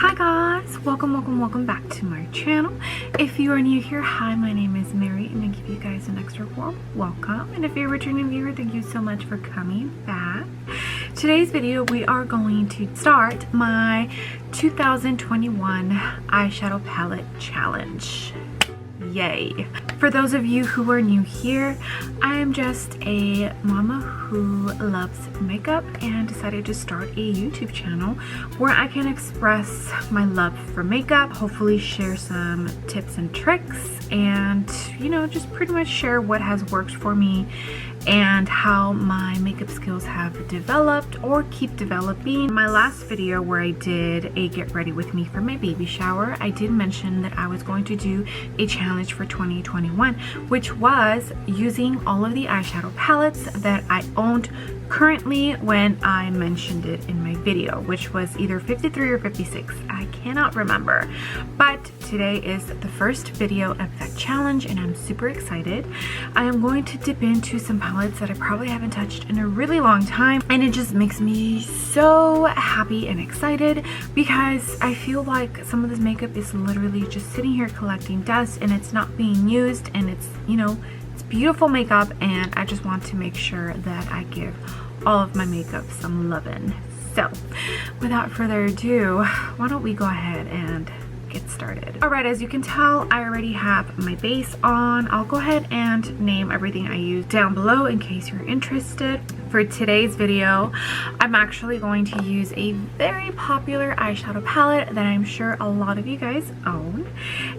Hi guys, welcome back to my channel. If you are new here, hi, my name is Mary and I give you guys an extra warm welcome. And if you're a returning viewer, thank you so much for coming back. Today's video, we are going to start my 2021 eyeshadow palette challenge. Yay. For those of you who are new here, I am just a mama who loves makeup and decided to start a YouTube channel where I can express my love for makeup, hopefully share some tips and tricks, and just pretty much share what has worked for me and how my makeup skills have developed or keep developing. My last video where I did a get ready with me for my baby shower, I did mention that I was going to do a challenge for 2021, which was using all of the eyeshadow palettes that I owned currently when I mentioned it in my video, which was either 53 or 56. I cannot remember, but today is the first video of that challenge and I'm super excited. I am going to dip into some palettes that I probably haven't touched in a really long time, and it just makes me so happy and excited because I feel like some of this makeup is literally just sitting here collecting dust and it's not being used, and it's it's beautiful makeup, and I just want to make sure that I give all of my makeup some lovin'. So without further ado, why don't we go ahead and get started. Alright, as you can tell, I already have my base on. I'll go ahead and name everything I use down below in case you're interested. For today's video, I'm actually going to use a very popular eyeshadow palette that I'm sure a lot of you guys own.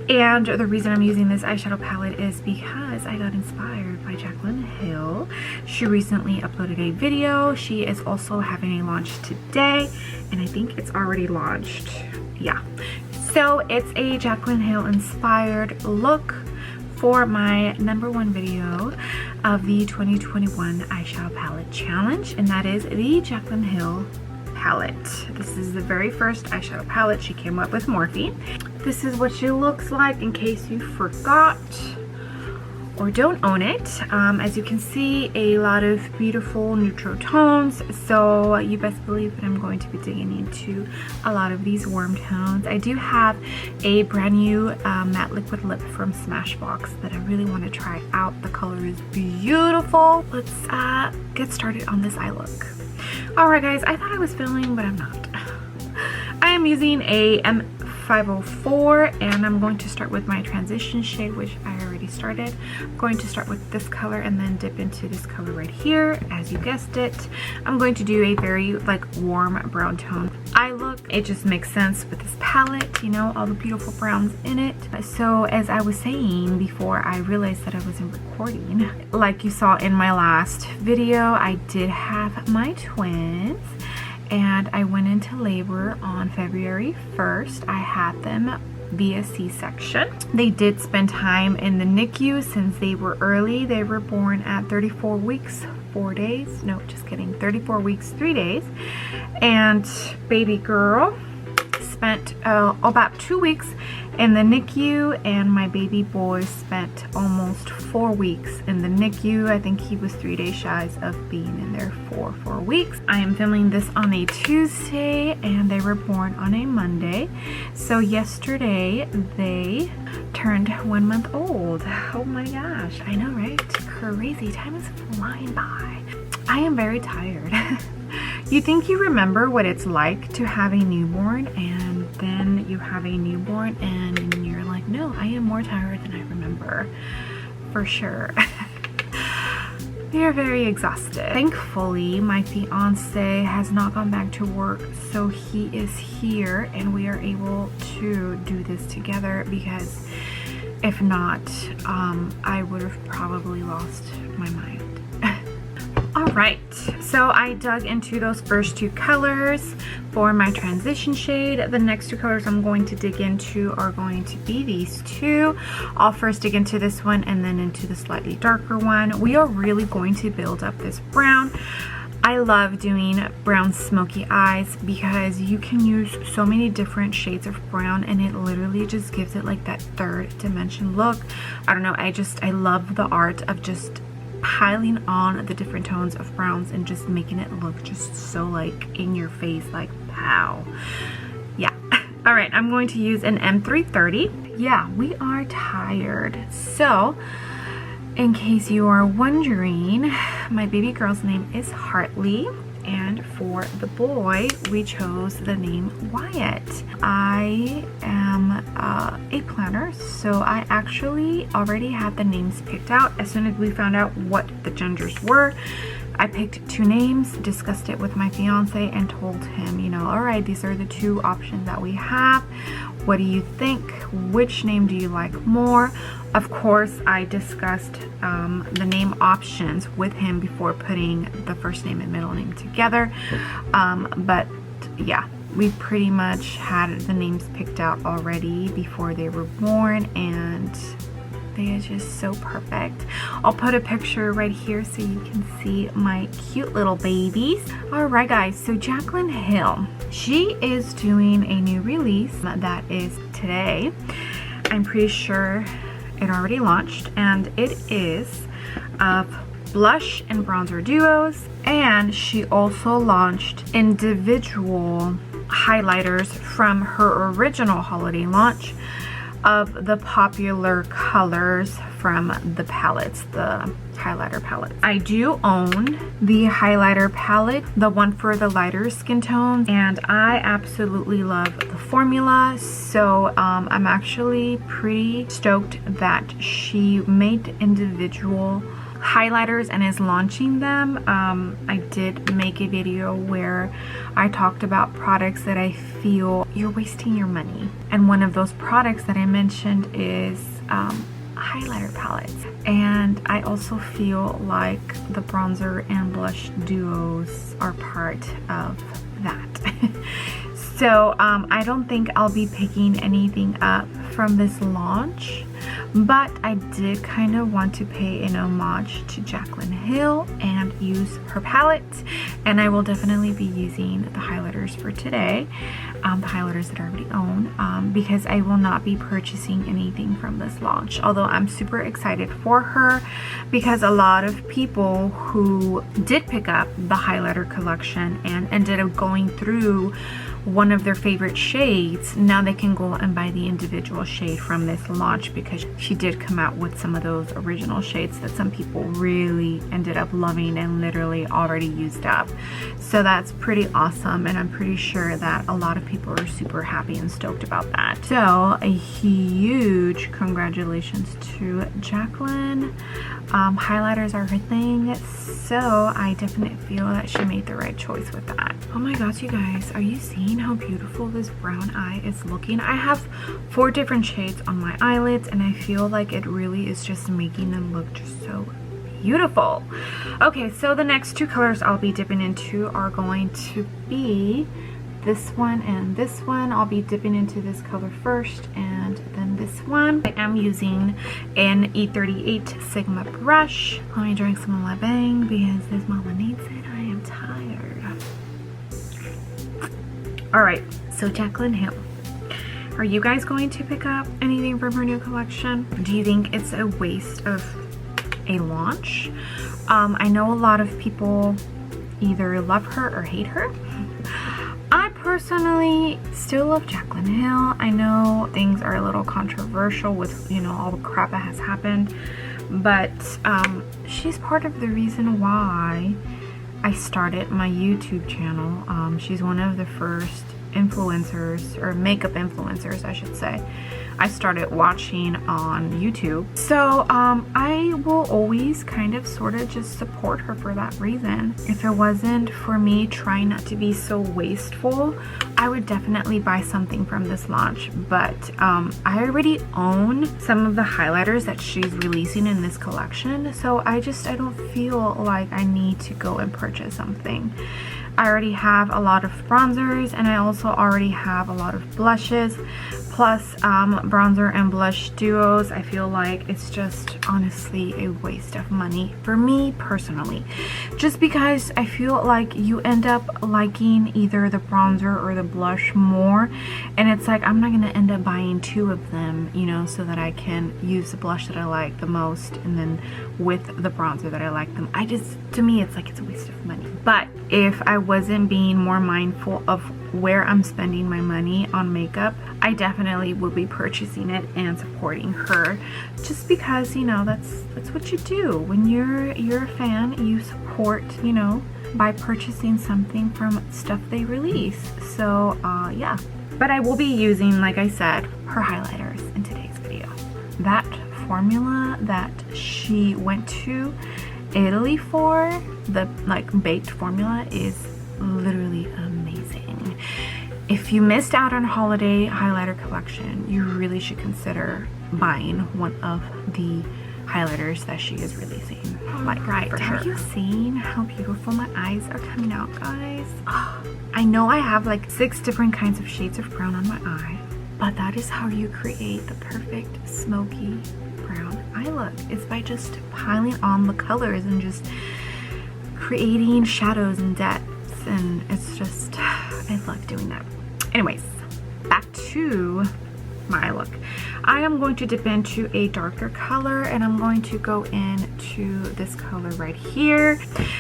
And the reason I'm using this eyeshadow palette is because I got inspired by Jaclyn Hill. She recently uploaded a video. She is also having a launch today, and I think it's already launched. Yeah. So it's a Jaclyn Hill inspired look for my #1 video of the 2021 eyeshadow palette challenge, and that is the Jaclyn Hill palette. This is the very first eyeshadow palette she came up with, Morphe. This is what she looks like in case you forgot or don't own it. As you can see, a lot of beautiful neutral tones, so you best believe that I'm going to be digging into a lot of these warm tones. I do have a brand new matte liquid lip from Smashbox that I really want to try out. The color is beautiful. Let's get started on this eye look. Alright guys, I thought I was filming, but I'm not. I am using a M504 and I'm going to start with my transition shade, which I already started. I'm going to start with this color and then dip into this color right here. As you guessed it, I'm going to do a very warm brown tone eye look. It just makes sense with this palette, all the beautiful browns in it. So as I was saying before I realized that I wasn't recording, like you saw in my last video, I did have my twins and I went into labor on February 1st. I had them via C-section. They did spend time in the NICU since they were early. They were born at 34 weeks, 4 days. No, just kidding. 34 weeks, 3 days. And baby girl spent about 2 weeks in the NICU, and my baby boy spent almost 4 weeks in the NICU. I think he was 3 days shy of being in there for 4 weeks. I am filming this on a Tuesday and they were born on a Monday. So yesterday they turned 1 month old. Oh my gosh, I know, right? Crazy, time is flying by. I am very tired. You think you remember what it's like to have a newborn, and then you have a newborn and you're like, no, I am more tired than I remember, for sure. They're very exhausted. Thankfully, my fiance has not gone back to work, so he is here and we are able to do this together, because if not, I would have probably lost my mind. Alright, so I dug into those first 2 colors for my transition shade. The next 2 colors I'm going to dig into are going to be these 2. I'll first dig into this one and then into the slightly darker one. We are really going to build up this brown. I love doing brown smoky eyes because you can use so many different shades of brown and it literally just gives it that third dimension look. I don't know, I love the art of just piling on the different tones of browns and just making it look just so in your face, wow. Yeah. All right, I'm going to use an M330. Yeah, we are tired. So, in case you are wondering, my baby girl's name is Hartley. And for the boy, we chose the name Wyatt. I am a planner, so I actually already had the names picked out. As soon as we found out what the genders were, I picked 2 names, discussed it with my fiance, and told him, you know, all right, these are the 2 options that we have. What do you think? Which name do you like more? Of course, I discussed the name options with him before putting the first name and middle name together. But yeah, we pretty much had the names picked out already before they were born, and they are just so perfect. I'll put a picture right here so you can see my cute little babies. All right, guys, so Jaclyn Hill, she is doing a new release that is today. I'm pretty sure it already launched, and it is of blush and bronzer duos, and she also launched individual highlighters from her original holiday launch of the popular colors from the palettes, the highlighter palette. I do own the highlighter palette, the one for the lighter skin tones, and I absolutely love the formula. So I'm actually pretty stoked that she made individual highlighters and is launching them. I did make a video where I talked about products that I feel you're wasting your money, and one of those products that I mentioned is highlighter palettes, and I also feel like the bronzer and blush duos are part of that. So I don't think I'll be picking anything up from this launch, but I did kind of want to pay an homage to Jaclyn Hill and use her palette, and I will definitely be using the highlighters for today, the highlighters that I already own, because I will not be purchasing anything from this launch, although I'm super excited for her because a lot of people who did pick up the highlighter collection and ended up going through one of their favorite shades, now they can go and buy the individual shade from this launch, because she did come out with some of those original shades that some people really ended up loving and literally already used up. So that's pretty awesome, and I'm pretty sure that a lot of people are super happy and stoked about that. So a huge congratulations to Jaclyn. Highlighters are her thing, so I definitely feel that she made the right choice with that. Oh my gosh, you guys, are you seeing how beautiful this brown eye is looking? I have 4 different shades on my eyelids, and I feel like it really is just making them look just so beautiful. Okay, so the next 2 colors I'll be dipping into are going to be this one and this one. I'll be dipping into this color first and then this one. I am using an E38 Sigma brush. Let me drink some of my bang because this mama needs it. I am tired. All right, so Jaclyn Hill, are you guys going to pick up anything from her new collection? Do you think it's a waste of a launch? I know a lot of people either love her or hate her. I personally still love Jaclyn Hill. I know things are a little controversial with, you know, all the crap that has happened, but she's part of the reason why I started my YouTube channel. She's one of the first influencers, or makeup influencers I should say, I started watching on YouTube. So I will always kind of sort of just support her for that reason. If it wasn't for me trying not to be so wasteful, I would definitely buy something from this launch. But I already own some of the highlighters that she's releasing in this collection, so I don't feel like I need to go and purchase something. I already have a lot of bronzers, and I also already have a lot of blushes, plus bronzer and blush duos. I feel like it's just honestly a waste of money for me personally, just because I feel like you end up liking either the bronzer or the blush more, and it's like I'm not gonna end up buying 2 of them, you know, so that I can use the blush that I like the most and then with the bronzer that I like them. To me it's like it's a waste of money. But if I wasn't being more mindful of where I'm spending my money on makeup, I definitely would be purchasing it and supporting her, just because, you know, that's what you do when you're a fan. You support, you know, by purchasing something from stuff they release. So yeah, but I will be using, like I said, her highlighters in today's video. That formula that she went to Italy for, the like baked formula, is literally amazing. If you missed out on holiday highlighter collection, you really should consider buying one of the highlighters that she is releasing. Like, right, have you seen how beautiful my eyes are coming out, guys? Oh, I know I have like 6 different kinds of shades of brown on my eye, but that is how you create the perfect smoky brown eye look. It's by just piling on the colors and just creating shadows and depths, and it's just, I love doing that. Anyways, back to my eye look. I am going to dip into a darker color, and I'm going to go into this color right here.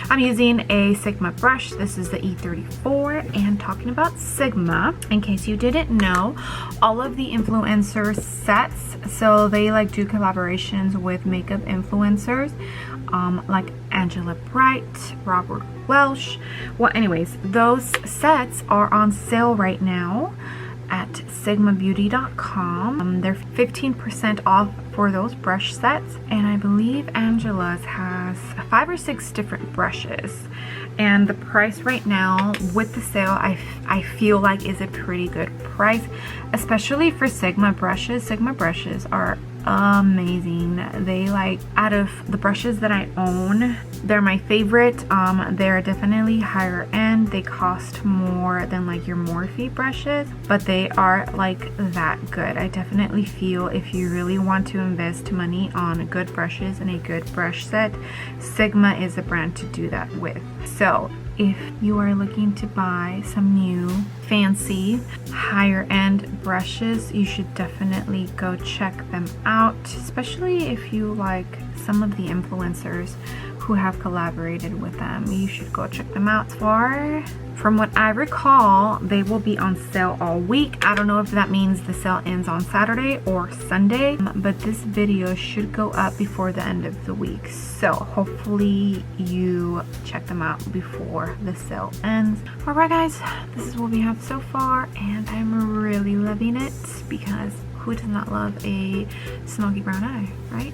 I'm using a Sigma brush. This is the E34. And talking about Sigma, in case you didn't know, all of the influencer sets, so they like do collaborations with makeup influencers, like Angela Bright, Robert Welsh. Well, anyways, those sets are on sale right now at sigmabeauty.com. They're 15% off for those brush sets, and I believe Angela's has 5 or 6 different brushes, and the price right now with the sale, I feel like is a pretty good price, especially for Sigma brushes. Sigma brushes are amazing. They, like, out of the brushes that I own, they're my favorite. They're definitely higher end. They cost more than like your Morphe brushes, but they are like that good. I definitely feel if you really want to invest money on good brushes and a good brush set, Sigma is a brand to do that with. So if you are looking to buy some new fancy higher end brushes, you should definitely go check them out, especially if you like some of the influencers who have collaborated with them. You should go check them out. From what I recall, they will be on sale all week. I don't know if that means the sale ends on Saturday or Sunday, but this video should go up before the end of the week. So hopefully you check them out before the sale ends. All right, guys, this is what we have so far, and I'm really loving it because who does not love a smoky brown eye, right?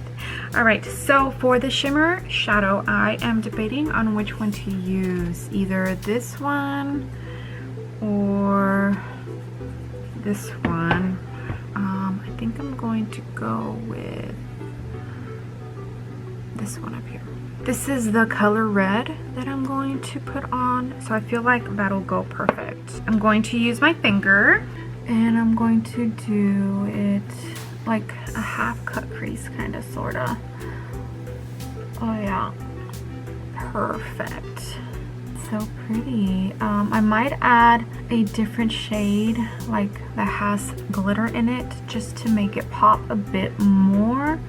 All right, so for the shimmer shadow, I am debating on which one to use, either this one or this one. I think I'm going to go with this one up here. This is the color red that I'm going to put on, so I feel like that'll go perfect. I'm going to use my finger, and I'm going to do it like a half cut crease, kind of, sorta. Oh yeah, perfect. So pretty. I might add a different shade like that has glitter in it, just to make it pop a bit more.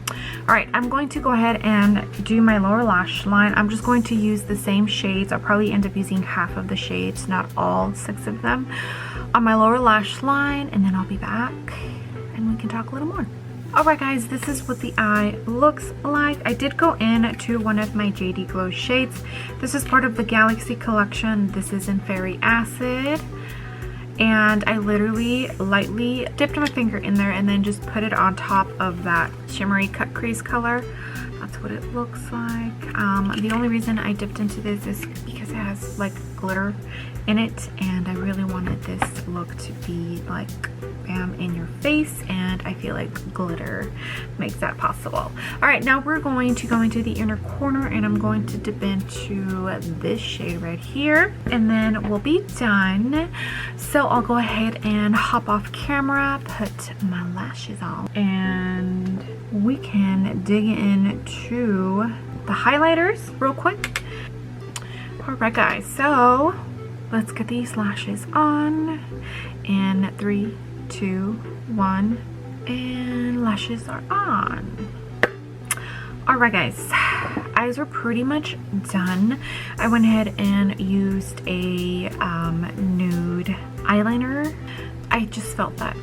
All right, I'm going to go ahead and do my lower lash line. I'm just going to use the same shades. I'll probably end up using half of the shades, not all 6 of them, on my lower lash line, and then I'll be back and we can talk a little more. All right, guys, this is what the eye looks like. I did go in to one of my JD Glow shades. This is part of the Galaxy collection. This is in Fairy Acid. And I literally lightly dipped my finger in there and then just put it on top of that shimmery cut crease color. That's what it looks like. The only reason I dipped into this is because it has like glitter in it, and I really wanted this look to be like bam in your face, and I feel like glitter makes that possible. All right, now we're going to go into the inner corner, and I'm going to dip into this shade right here, and then we'll be done. So I'll go ahead and hop off camera, put my lashes on, and we can dig into the highlighters real quick. All right, guys, so let's get these lashes on in 3, 2, 1, and lashes are on. All right, guys, eyes were pretty much done. I went ahead and used a nude eyeliner. I just felt that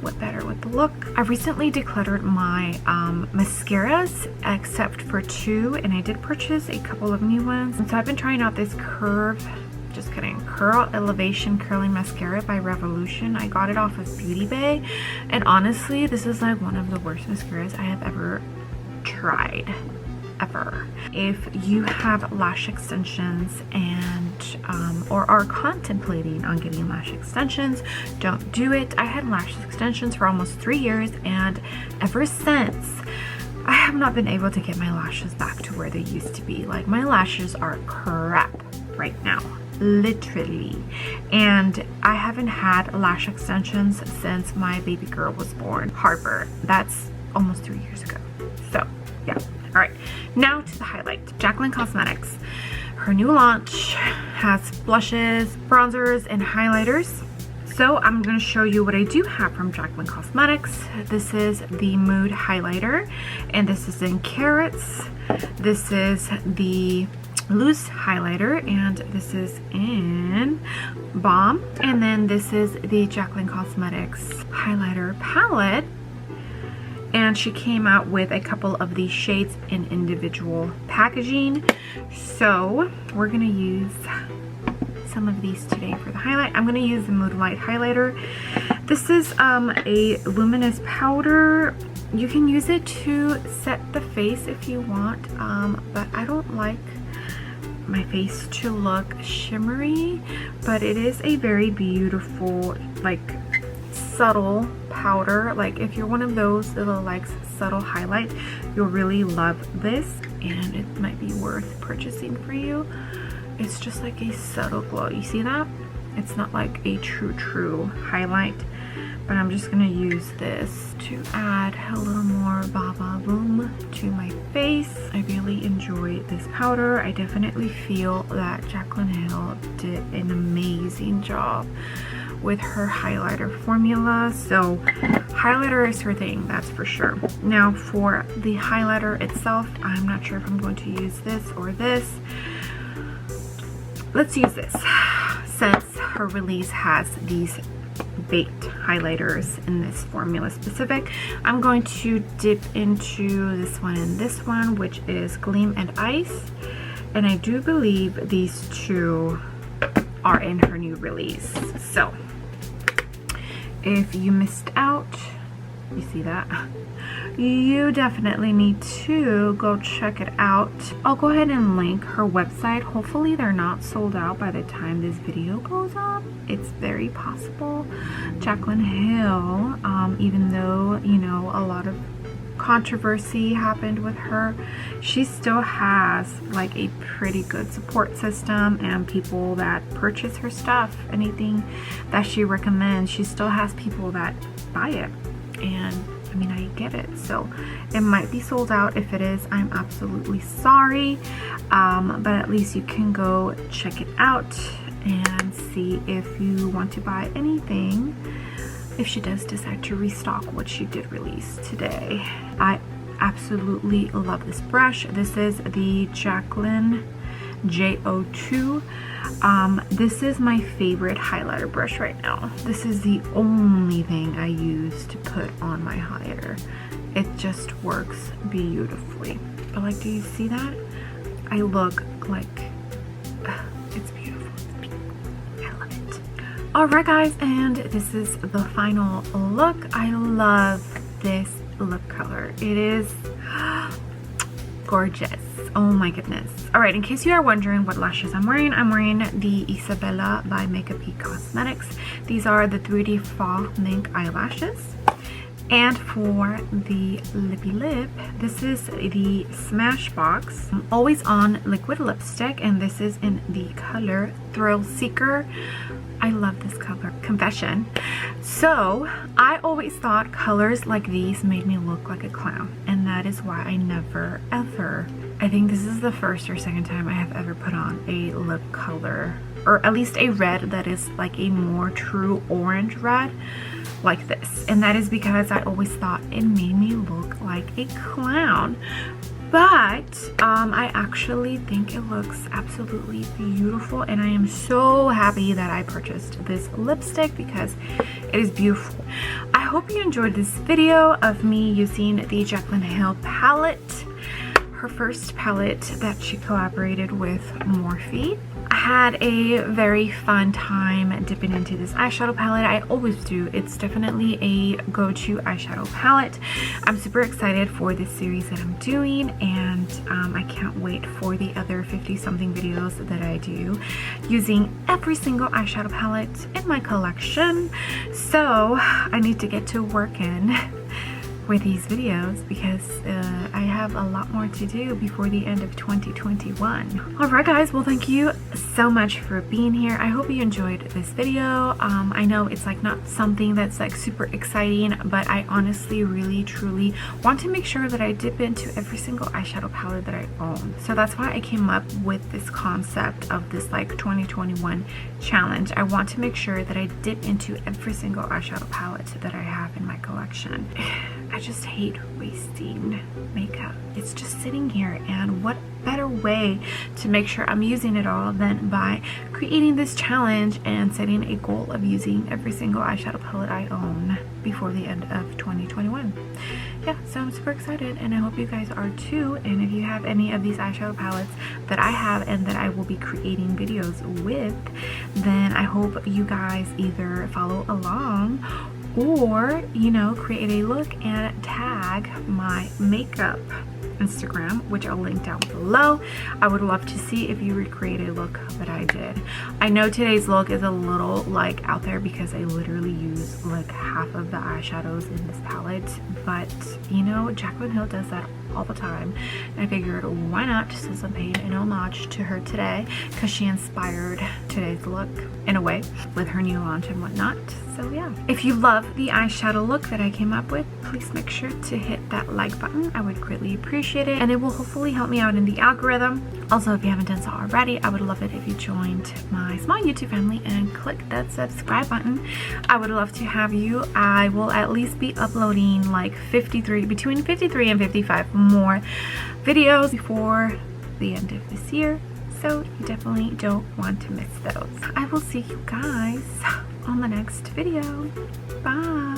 went better with the look. I recently decluttered my mascaras except for 2, and I did purchase a couple of new ones. And so I've been trying out this curl elevation curling mascara by Revolution. I got it off of Beauty Bay, and honestly this is like one of the worst mascaras I have ever tried. If you have lash extensions and or are contemplating on getting lash extensions, don't do it. I had lash extensions for almost 3 years, and ever since I have not been able to get my lashes back to where they used to be. Like, my lashes are crap right now, literally, and I haven't had lash extensions since my baby girl was born, Harper. That's almost 3 years ago. So yeah. All right, now to the highlight. Jaclyn Cosmetics, her new launch has blushes, bronzers, and highlighters. So I'm going to show you what I do have from Jaclyn Cosmetics. This is the Mood Highlighter, and this is in Carrots. This is the Loose Highlighter, and this is in Balm. And then this is the Jaclyn Cosmetics Highlighter Palette. And she came out with a couple of these shades in individual packaging. So we're gonna use some of these today for the highlight. I'm gonna use the Moonlight Highlighter. This is a luminous powder. You can use it to set the face if you want, but I don't like my face to look shimmery, but it is a very beautiful, like, subtle powder. Like, if you're one of those that likes subtle highlight, you'll really love this, and it might be worth purchasing for you. It's just like a subtle glow. You see that? It's not like a true highlight, but I'm just gonna use this to add a little more baba boom to my face. I really enjoy this powder. I definitely feel that Jaclyn Hill did an amazing job with her highlighter formula. So highlighter is her thing, that's for sure. Now for the highlighter itself, I'm not sure if I'm going to use this or this. Let's use this, since her release has these baked highlighters in this formula specific. I'm going to dip into this one and this one, which is Gleam and Ice, and I do believe these two are in her new release. So if you missed out, you see that, you definitely need to go check it out. I'll go ahead and link her website. Hopefully they're not sold out by the time this video goes up. It's very possible. Jaclyn Hill, even though, you know, a lot of controversy happened with her, she still has like a pretty good support system, and people that purchase her stuff, anything that she recommends, she still has people that buy it. And I mean, I get it. So it might be sold out. If it is, I'm absolutely sorry, but at least you can go check it out and see if you want to buy anything, if she does decide to restock what she did release today. I absolutely love this brush. This is the Jaclyn J02. This is my favorite highlighter brush right now. This is the only thing I use to put on my highlighter. It just works beautifully. But like, do you see that? I look like, it's beautiful. I love it. Alright guys, and this is the final look. I love this lip color. It is gorgeous. Oh my goodness. Alright, in case you are wondering what lashes I'm wearing the Isabella by Makeup Cosmetics. These are the 3D Faux Mink eyelashes. And for the lippy lip, this is the Smashbox Always On Liquid Lipstick, and this is in the color Thrill Seeker. I love this color. Confession. So I always thought colors like these made me look like a clown, and that is why I never ever, I think this is the first or second time I have ever put on a lip color, or at least a red that is like a more true orange red like this. And that is because I always thought it made me look like a clown. but I actually think it looks absolutely beautiful, and I am so happy that I purchased this lipstick because it is beautiful. I hope you enjoyed this video of me using the Jaclyn Hill palette, her first palette that she collaborated with Morphe. I had a very fun time dipping into this eyeshadow palette. I always do. It's definitely a go-to eyeshadow palette. I'm super excited for this series that I'm doing, and I can't wait for the other 50-something videos that I do using every single eyeshadow palette in my collection. So I need to get to working with these videos because I have a lot more to do before the end of 2021. Alright guys, well thank you so much for being here. I hope you enjoyed this video. I know it's like not something that's like super exciting, but I honestly really truly want to make sure that I dip into every single eyeshadow palette that I own. So that's why I came up with this concept of this like 2021 challenge. I want to make sure that I dip into every single eyeshadow palette that I have in my collection. I just hate wasting makeup. It's just sitting here, and what better way to make sure I'm using it all than by creating this challenge and setting a goal of using every single eyeshadow palette I own before the end of 2021. Yeah, so I'm super excited, and I hope you guys are too. And if you have any of these eyeshadow palettes that I have and that I will be creating videos with, then I hope you guys either follow along or, you know, create a look and tag my makeup Instagram, which I'll link down below. I would love to see if you recreate a look that I did. I know today's look is a little like out there because I literally use like half of the eyeshadows in this palette, but you know, Jaclyn Hill does that all the time, and I figured why not, since I'm paying an homage to her today because she inspired today's look in a way with her new launch and whatnot. So yeah, if you love the eyeshadow look that I came up with, please make sure to hit that like button. I would greatly appreciate it, and it will hopefully help me out in the algorithm. Also, if you haven't done so already, I would love it if you joined my small YouTube family and click that subscribe button. I would love to have you. I will at least be uploading like between 53 and 55 more videos before the end of this year, so you definitely don't want to miss those. I will see you guys on the next video. Bye.